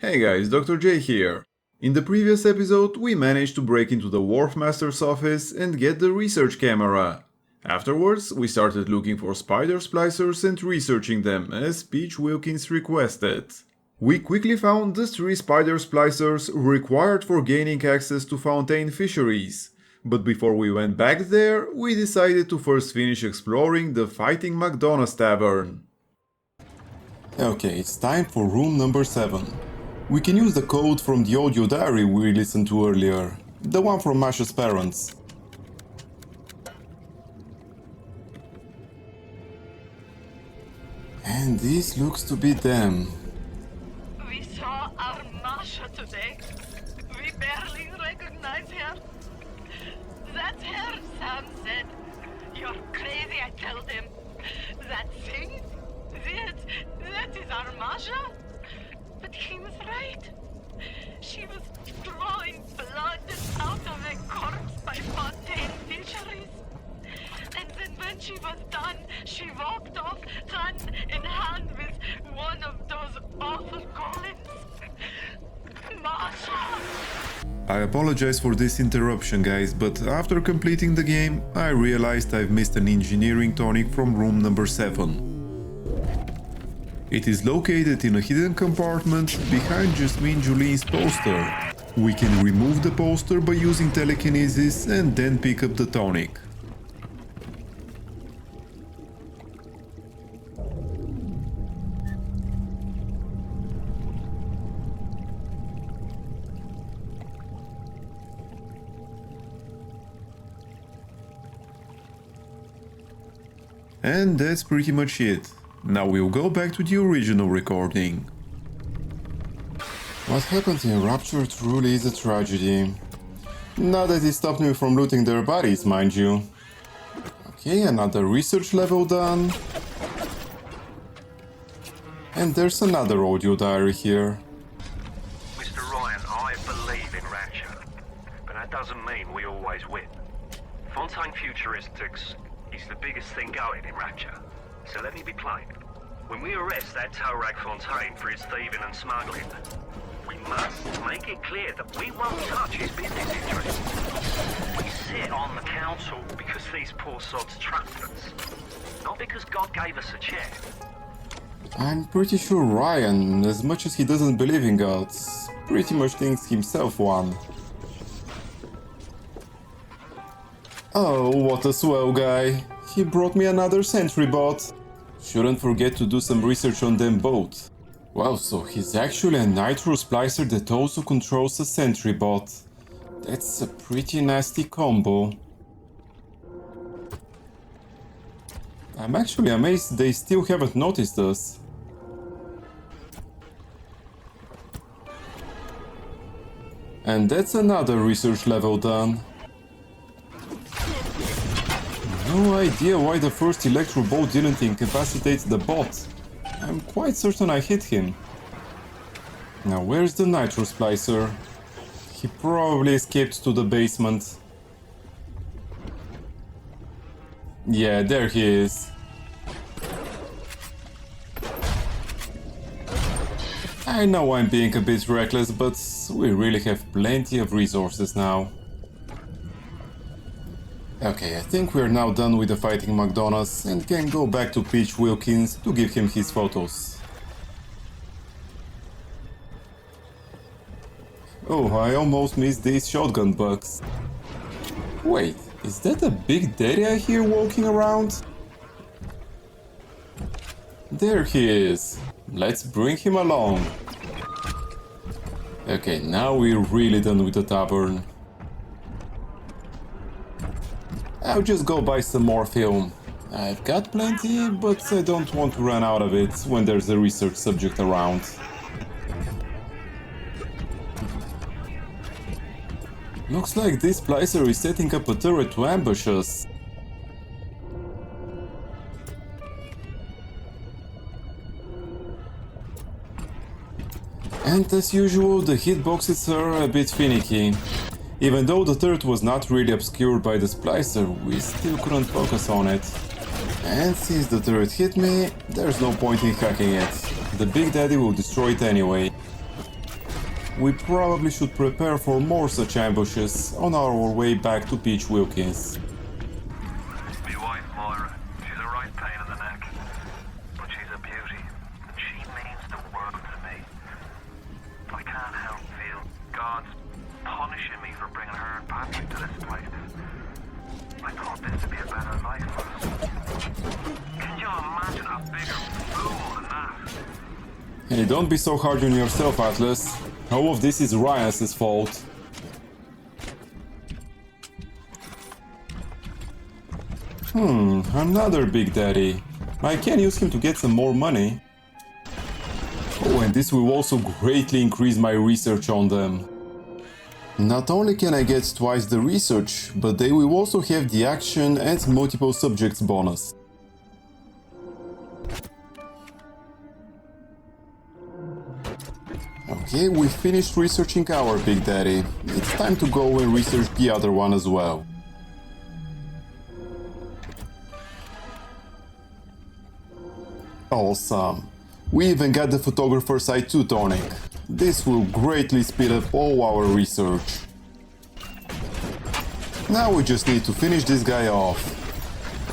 Hey guys, Dr. J here. In the previous episode, we managed to break into the Wharf Master's office and get the research camera. Afterwards, we started looking for spider splicers and researching them as Peach Wilkins requested. We quickly found the 3 spider splicers required for gaining access to Fontaine fisheries. But before we went back there, we decided to first finish exploring the Fighting McDonald's Tavern. Okay, it's time for room number 7. We can use the code from the audio diary we listened to earlier, the one from Masha's parents. And this looks to be them. We saw our Masha today. We barely recognize her. That's her, Sam said. You're crazy, I told him. That thing? That is our Masha? But he was right. She was drawing blood out of a corpse by Fontaine fisheries. And then when she was done, she walked off hand in hand with one of those awful golems. Masha! I apologize for this interruption, guys, but after completing the game, I realized I've missed an engineering tonic from room number 7. It is located in a hidden compartment behind Jasmine Julien's poster. We can remove the poster by using telekinesis and then pick up the tonic. And that's pretty much it. Now we'll go back to the original recording. What happened in Rapture truly is a tragedy. Not that it stopped me from looting their bodies, mind you. Okay, another research level done. And there's another audio diary here. Mr. Ryan, I believe in Rapture, but that doesn't mean we always win. Fontaine Futuristics is the biggest thing going in Rapture. So let me be plain. When we arrest that Torag Fontaine for his thieving and smuggling, we must make it clear that we won't touch his business interests. We sit on the council because these poor sods trust us, not because God gave us a chair. I'm pretty sure Ryan, as much as he doesn't believe in God, pretty much thinks himself one. Oh, what a swell guy. He brought me another sentry bot. Shouldn't forget to do some research on them both. Wow, so he's actually a nitro splicer that also controls a sentry bot. That's a pretty nasty combo. I'm actually amazed they still haven't noticed us. And that's another research level done. No idea why the first electro bolt didn't incapacitate the bot. I'm quite certain I hit him. Now where's the nitro splicer? He probably escaped to the basement. Yeah, there he is. I know I'm being a bit reckless, but we really have plenty of resources now. Okay, I think we're now done with the Fighting McDonald's and can go back to Peach Wilkins to give him his photos. Oh, I almost missed these shotgun bugs. Wait, is that a Big Daddy I hear walking around? There he is. Let's bring him along. Okay, now we're really done with the tavern. I'll just go buy some more film. I've got plenty, but I don't want to run out of it when there's a research subject around. Looks like this splicer is setting up a turret to ambush us. And as usual, the hitboxes are a bit finicky. Even though the turret was not really obscured by the splicer, we still couldn't focus on it. And since the turret hit me, there's no point in hacking it. The Big Daddy will destroy it anyway. We probably should prepare for more such ambushes on our way back to Peach Wilkins. My wife, Myra, she's a right pain in the neck. But she's a beauty, and she means the world to me. I can't help feel God's punishing me for bringing her and Patrick to this place. I thought this would be a better life for us. Can you imagine a bigger fool than that? Hey, don't be so hard on yourself, Atlas. All of this is Ryan's fault. Another Big Daddy. I can use him to get some more money. Oh, and this will also greatly increase my research on them. Not only can I get twice the research, but they will also have the action and multiple subjects bonus. Okay, we finished researching our Big Daddy. It's time to go and research the other one as well. Awesome. We even got the photographer's eye too, Tonic. This will greatly speed up all our research. Now we just need to finish this guy off.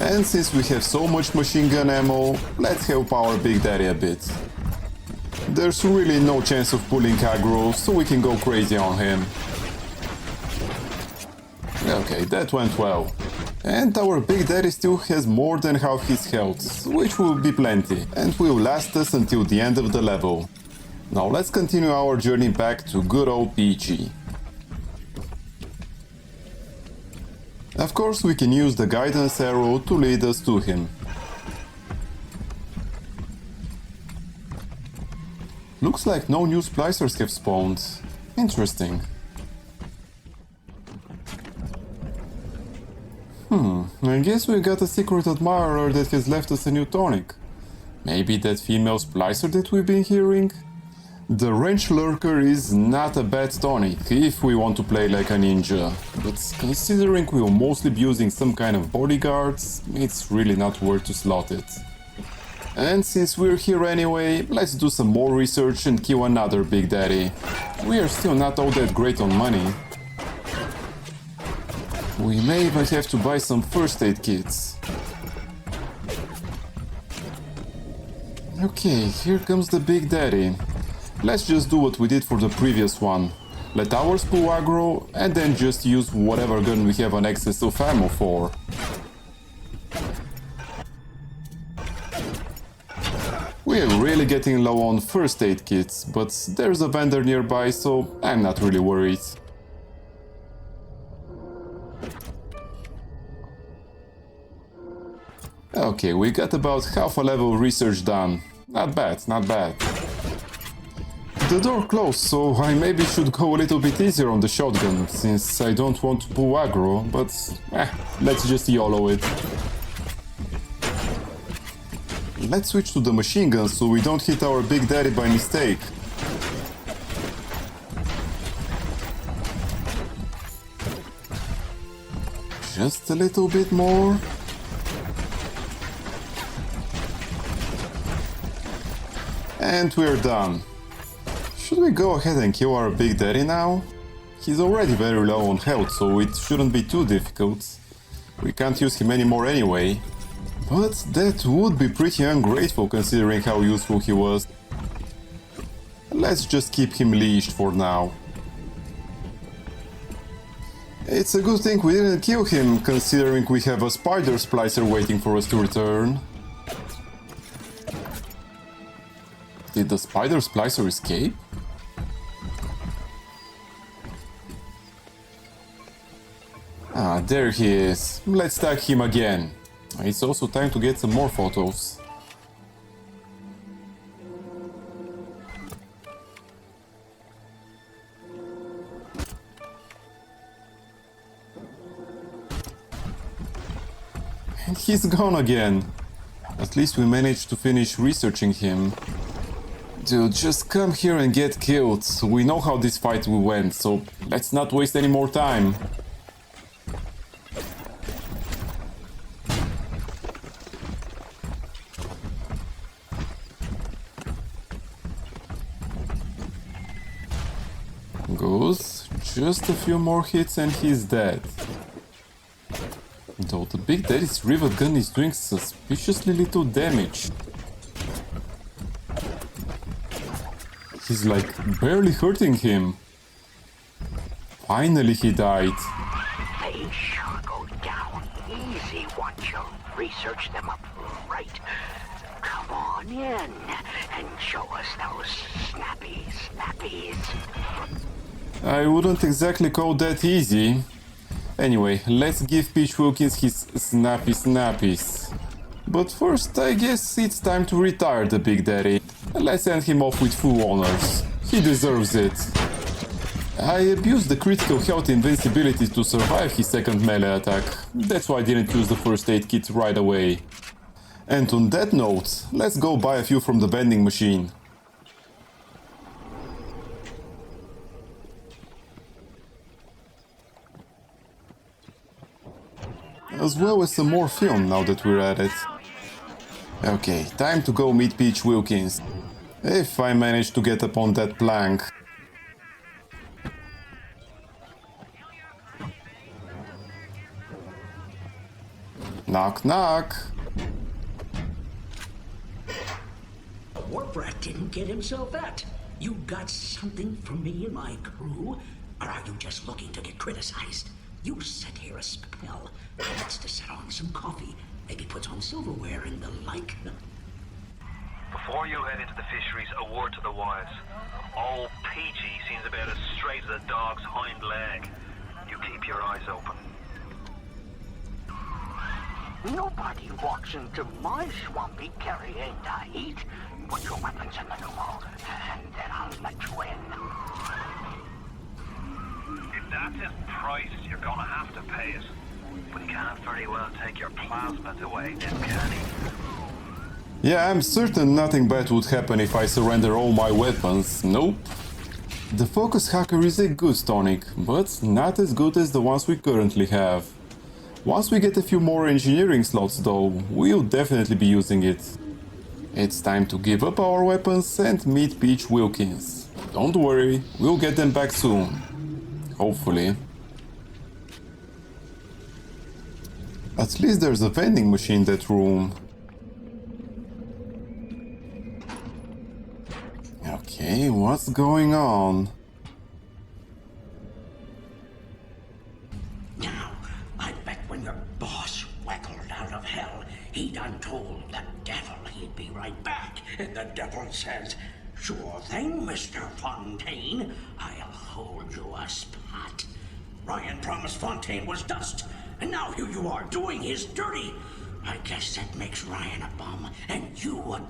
And since we have so much machine gun ammo, let's help our Big Daddy a bit. There's really no chance of pulling aggro, so we can go crazy on him. Okay, that went well. And our Big Daddy still has more than half his health, which will be plenty, and will last us until the end of the level. Now let's continue our journey back to good old Peachy. Of course, we can use the guidance arrow to lead us to him. Looks like no new splicers have spawned. Interesting. I guess we got a secret admirer that has left us a new tonic. Maybe that female splicer that we've been hearing? The wrench lurker is not a bad tonic if we want to play like a ninja, but considering we'll mostly be using some kind of bodyguards, it's really not worth to slot it. And since we're here anyway, let's do some more research and kill another Big Daddy. We are still not all that great on money. We may even have to buy some first aid kits. Okay, here comes the Big Daddy. Let's just do what we did for the previous one. Let ours pull aggro and then just use whatever gun we have an excess of ammo for. We're really getting low on first aid kits, but there's a vendor nearby, so I'm not really worried. Okay, we got about half a level research done. Not bad, not bad. The door closed, so I maybe should go a little bit easier on the shotgun, since I don't want to pull aggro, but let's just YOLO it. Let's switch to the machine gun so we don't hit our Big Daddy by mistake. Just a little bit more. And we're done. Should we go ahead and kill our Big Daddy now? He's already very low on health, so it shouldn't be too difficult. We can't use him anymore anyway. But that would be pretty ungrateful considering how useful he was. Let's just keep him leashed for now. It's a good thing we didn't kill him, considering we have a spider splicer waiting for us to return. Did the spider splicer escape? Ah, there he is. Let's tag him again. It's also time to get some more photos. And he's gone again. At least we managed to finish researching him. Dude, just come here and get killed. We know how this fight went, so let's not waste any more time. Good. Just a few more hits and he's dead. Though the Big Daddy's rivet gun is doing suspiciously little damage. He's like barely hurting him. Finally he died. They sure go down easy once you research them up right. Come on in and show us those snappies. I wouldn't exactly call that easy. Anyway, let's give Peach Wilkins his snappies. But first, I guess it's time to retire the Big Daddy. Let's send him off with full honors. He deserves it. I abused the critical health invincibility to survive his second melee attack. That's why I didn't use the first aid kit right away. And on that note, let's go buy a few from the vending machine. As well as some more film now that we're at it. Okay, time to go meet Peach Wilkins. If I manage to get up on that plank. Knock knock. Warp Rat didn't get himself at. You got something for me and my crew? Or are you just looking to get criticized? You set here a spell. That's to set on some coffee. Maybe put on silverware and the like. Before you head into the fisheries, a word to the wise. Old Peachy seems about as straight as a dog's hind leg. You keep your eyes open. Nobody walks into my swampy carrying the heat. Put your weapons in the pneumo, and then I'll let you in. If that's his price, you're gonna have to pay it. But he can't very well take your plasmids away, then can he? Yeah, I'm certain nothing bad would happen if I surrender all my weapons. Nope. The focus hacker is a good tonic, but not as good as the ones we currently have. Once we get a few more engineering slots though, we'll definitely be using it. It's time to give up our weapons and meet Peach Wilkins. Don't worry, we'll get them back soon. Hopefully. At least there's a vending machine in that room. Okay, what's going on? Now, I bet when your boss waggled out of hell, he done told the devil he'd be right back. And the devil says, "Sure thing, Mr. Fontaine. I'll hold you a spot." Ryan promised Fontaine was dust, and now here you are doing his dirty. I guess that makes Ryan a bum, and you a...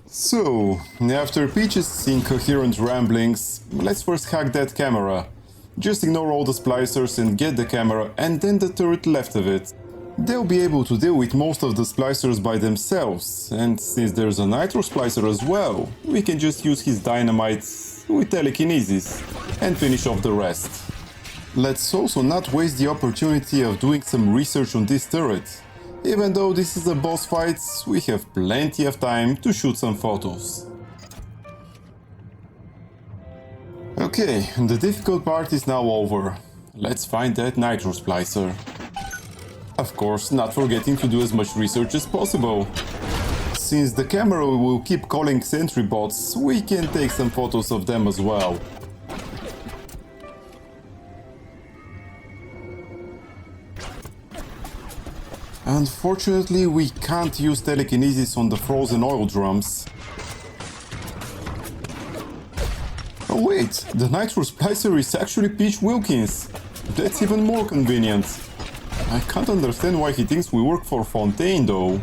So, after Peach's incoherent ramblings, let's first hack that camera. Just ignore all the splicers and get the camera and then the turret left of it. They'll be able to deal with most of the splicers by themselves, and since there's a nitro splicer as well, we can just use his dynamite with telekinesis and finish off the rest. Let's also not waste the opportunity of doing some research on this turret. Even though this is a boss fight, we have plenty of time to shoot some photos. Okay, the difficult part is now over. Let's find that nitro splicer. Of course, not forgetting to do as much research as possible. Since the camera will keep calling sentry bots, we can take some photos of them as well. Unfortunately, we can't use telekinesis on the frozen oil drums. Oh wait, the nitro splicer is actually Peach Wilkins. That's even more convenient. I can't understand why he thinks we work for Fontaine though.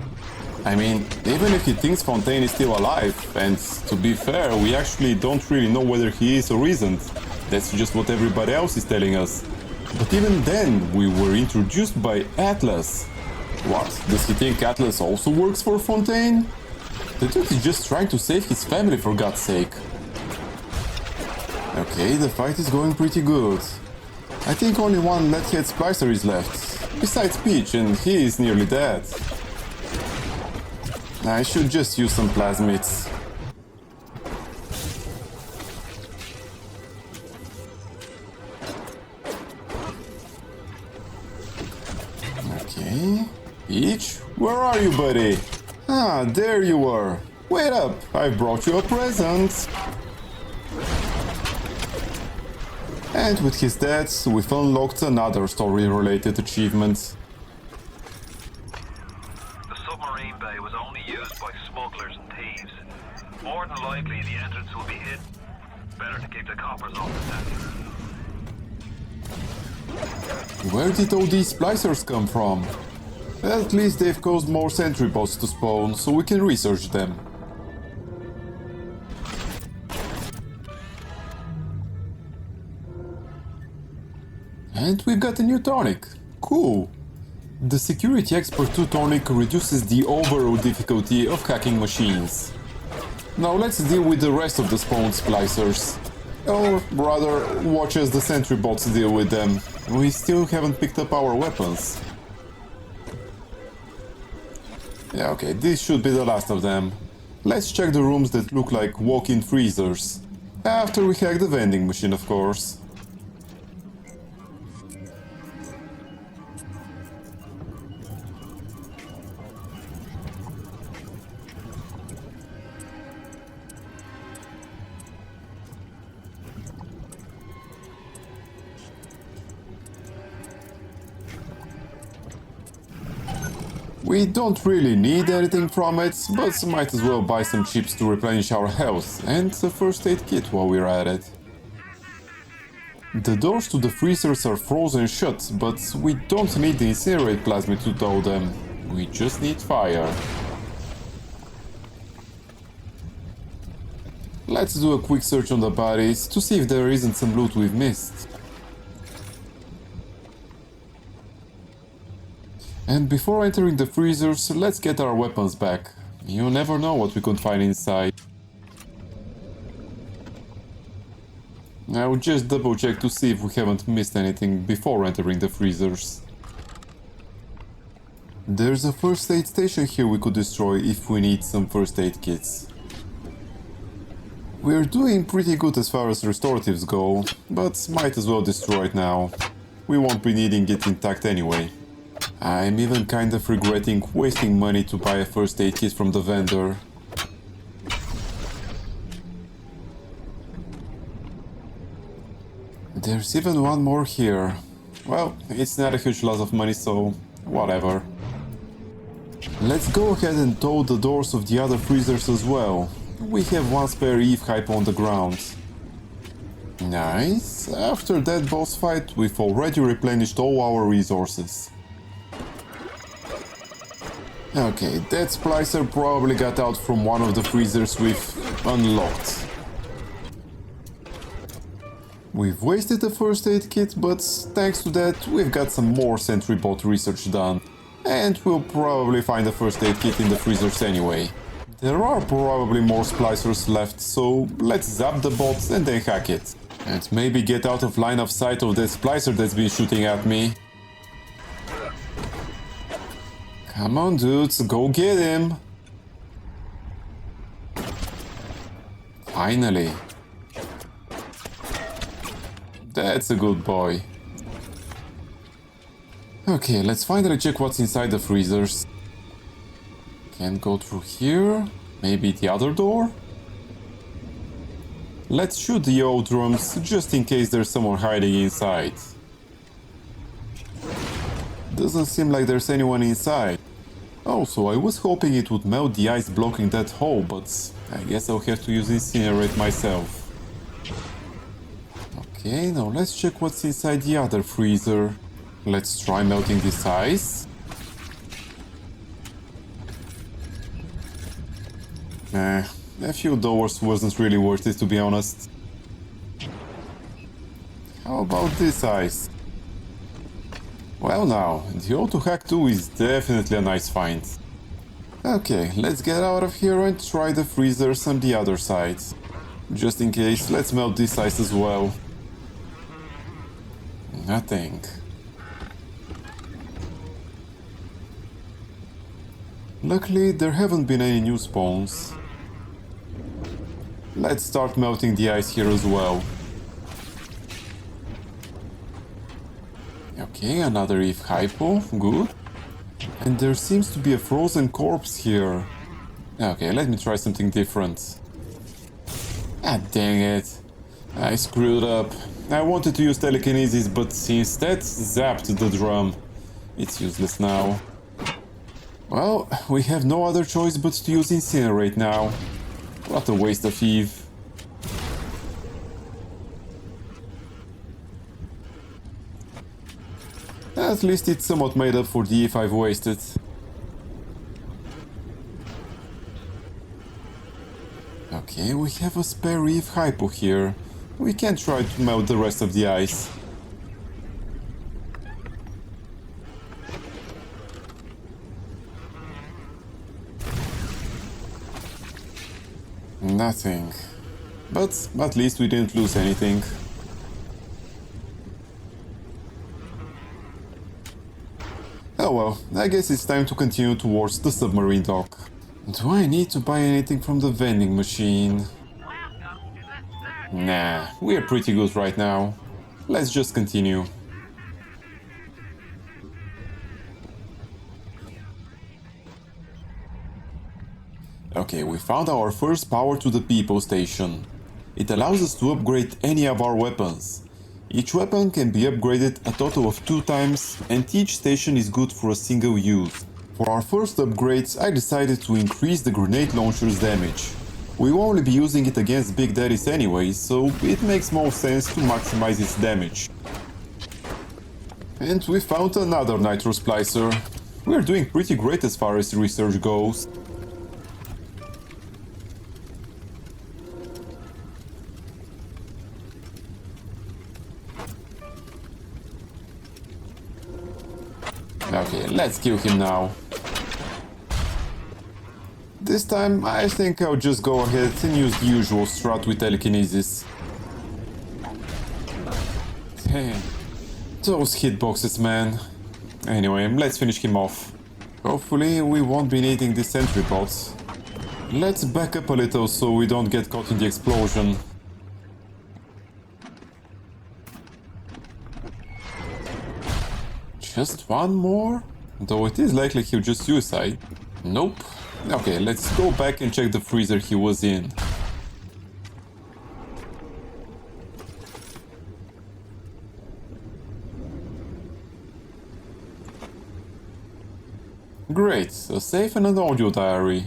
I mean, even if he thinks Fontaine is still alive, and to be fair, we actually don't really know whether he is or isn't. That's just what everybody else is telling us. But even then, we were introduced by Atlas. What, does he think Atlas also works for Fontaine? The dude is just trying to save his family for God's sake. Okay, the fight is going pretty good. I think only one leadhead splicer is left, besides Peach, and he is nearly dead. I should just use some plasmids. Where are you, buddy? Ah, there you are. Wait up, I brought you a present. And with his death, we've unlocked another story-related achievement. The submarine bay was only used by smugglers and thieves. More than likely, the entrance will be hidden. Better to keep the coppers off the deck. Where did all these splicers come from? At least they've caused more sentry bots to spawn, so we can research them. And we've got a new tonic. Cool. The Security Expert 2 tonic reduces the overall difficulty of hacking machines. Now let's deal with the rest of the spawn splicers. Or rather, watch as the sentry bots deal with them. We still haven't picked up our weapons. Yeah, okay, this should be the last of them. Let's check the rooms that look like walk-in freezers. After we hack the vending machine, of course. We don't really need anything from it, but might as well buy some chips to replenish our health and a first aid kit while we're at it. The doors to the freezers are frozen shut, but we don't need the incinerate plasmid to tow them. We just need fire. Let's do a quick search on the bodies to see if there isn't some loot we've missed. And before entering the freezers, let's get our weapons back. You never know what we could find inside. I'll just double check to see if we haven't missed anything before entering the freezers. There's a first aid station here we could destroy if we need some first aid kits. We're doing pretty good as far as restoratives go, but might as well destroy it now. We won't be needing it intact anyway. I'm even kind of regretting wasting money to buy a first aid kit from the vendor. There's even one more here. Well, it's not a huge loss of money, so whatever. Let's go ahead and tow the doors of the other freezers as well. We have one spare Eve hype on the ground. Nice. After that boss fight, we've already replenished all our resources. Okay, that splicer probably got out from one of the freezers we've unlocked. We've wasted a first aid kit, but thanks to that we've got some more sentry bot research done. And we'll probably find a first aid kit in the freezers anyway. There are probably more splicers left, so let's zap the bots and then hack it. And maybe get out of line of sight of that splicer that's been shooting at me. Come on, dudes, go get him! Finally. That's a good boy. Okay, let's finally check what's inside the freezers. Can't go through here. Maybe the other door? Let's shoot the old rooms, just in case there's someone hiding inside. Doesn't seem like there's anyone inside. Also, I was hoping it would melt the ice blocking that hole, but I guess I'll have to use incinerate myself. Okay, now let's check what's inside the other freezer. Let's try melting this ice. A few doors wasn't really worth it, to be honest. How about this ice? Well now, the auto hack 2 is definitely a nice find. Okay, let's get out of here and try the freezers on the other side. Just in case, let's melt this ice as well. Nothing. Luckily, there haven't been any new spawns. Let's start melting the ice here as well. Okay, another Eve hypo, good. And there seems to be a frozen corpse here. Okay, let me try something different. Ah, dang it. I screwed up. I wanted to use telekinesis, but instead zapped the drum. It's useless now. Well, we have no other choice but to use Incinerate now. What a waste of Eve. At least it's somewhat made up for the Eve I've wasted. Okay, we have a spare Eve Hypo here. We can try to melt the rest of the ice. Nothing. But at least we didn't lose anything. Oh well, I guess it's time to continue towards the submarine dock. Do I need to buy anything from the vending machine? Nah, we're pretty good right now. Let's just continue. Okay, we found our first power to the people station. It allows us to upgrade any of our weapons. Each weapon can be upgraded a total of 2 times, and each station is good for a single use. For our first upgrades, I decided to increase the grenade launcher's damage. We will only be using it against Big Daddies anyway, so it makes more sense to maximize its damage. And we found another nitro splicer. We're doing pretty great as far as research goes. Okay, let's kill him now. This time, I think I'll just go ahead and use the usual strat with telekinesis. Damn, those hitboxes, man. Anyway, let's finish him off. Hopefully, we won't be needing the sentry bots. Let's back up a little so we don't get caught in the explosion. Just one more? Though it is likely he'll just suicide. Nope. Okay, let's go back and check the freezer he was in. Great, a safe and an audio diary.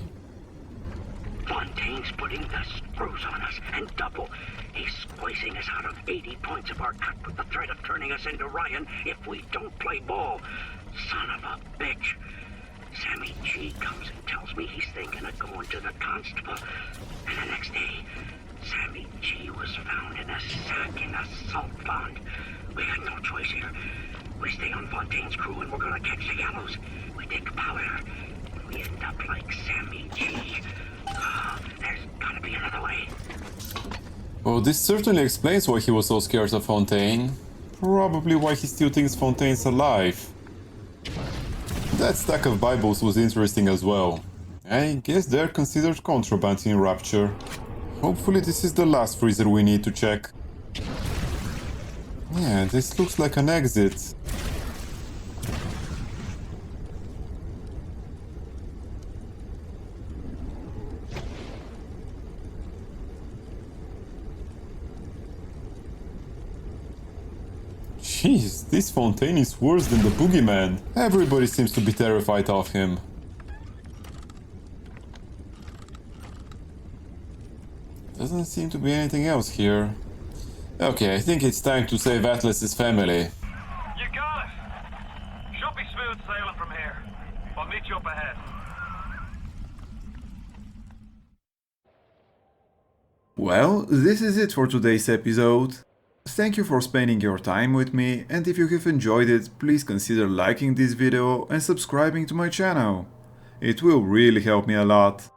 Fontaine's putting the screws on us, and double. He's squeezing us out of 80 points of our cut with the threat of turning us into Ryan if we don't play ball. Son of a bitch. Sammy G comes and tells me he's thinking of going to the constable. And the next day, Sammy G was found in a sack in a salt pond. We had no choice here. We stay on Fontaine's crew and we're gonna catch the gallows. We take powder. We end up like Sammy G. There's gotta be another way. Well, this certainly explains why he was so scared of Fontaine. Probably why he still thinks Fontaine's alive. That stack of Bibles was interesting as well. I guess they're considered contraband in Rapture. Hopefully this is the last freezer we need to check. Yeah, this looks like an exit. Jeez, this Fontaine is worse than the boogeyman. Everybody seems to be terrified of him. Doesn't seem to be anything else here. Okay, I think it's time to save Atlas's family. You got it! Should be smooth sailing from here. I'll meet you up ahead. Well, this is it for today's episode. Thank you for spending your time with me, and if you have enjoyed it, please consider liking this video and subscribing to my channel. It will really help me a lot.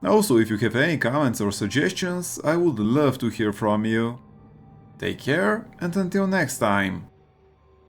Also, if you have any comments or suggestions, I would love to hear from you. Take care, and until next time.